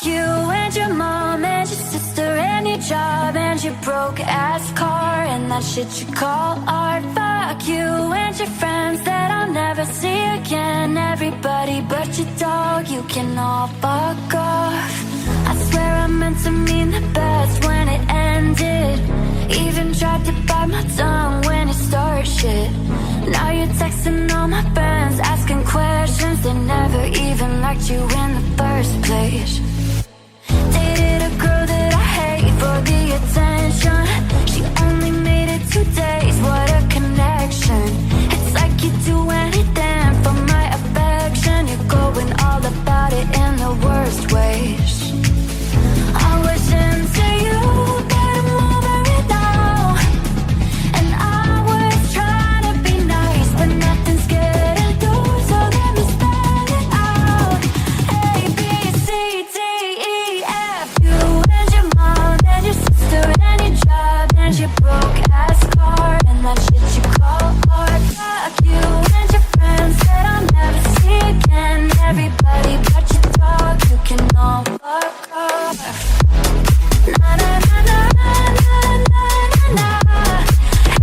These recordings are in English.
Fuck you and your mom and your sister and your job and your broke-ass car and that shit you call art. Fuck you and your friends that I'll never see again. Everybody but your dog, you can all fuck off. I swear I meant to mean the best when it ended. Even tried to bite my tongue when it started shit. Now you're texting all my friends, asking questions. They never even liked you in the first place. Dated a girl that I hate for the attention. She only made it 2 days, what a connection. It's like you'd do anything for my affection. You're going all about it in the worst ways. I was into you, but I'm over it now. And I was trying to be nice, but nothing's getting through, so let me spell it out. A, B, C, D, E, F. You and your mom and your sister and your job and your broke-ass car and that shit you call art. Fuck you and your friends that I'll never see again. Everybody but your dog, you can all fuck off. Na na na na na na na na.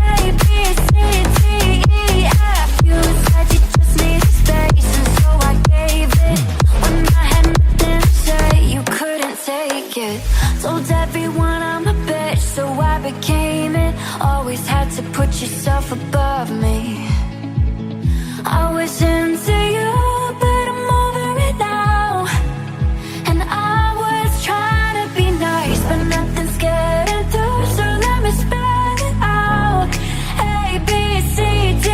A, B, C, D, E, F. You said you just needed space, and so I gave it. When I had nothing to say, you couldn't take it. Told everyone I'm a bitch, so I became it. Always had to put yourself above me. I was into you, but I'm over it now. And I was trying to be nice, but nothing's getting through, so let me spell it out. A, B, C, D,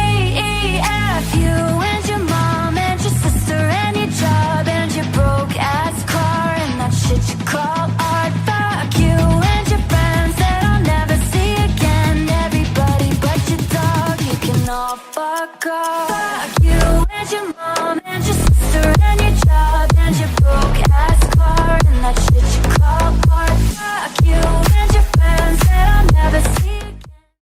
E, F. You and your mom and your sister and your job and your broke-ass car and that shit you call art. Fuck you and your friends that I'll never see again. Everybody but your dog, you can all fuck off. Fuck you and your mom and your sister and your job and your broke-ass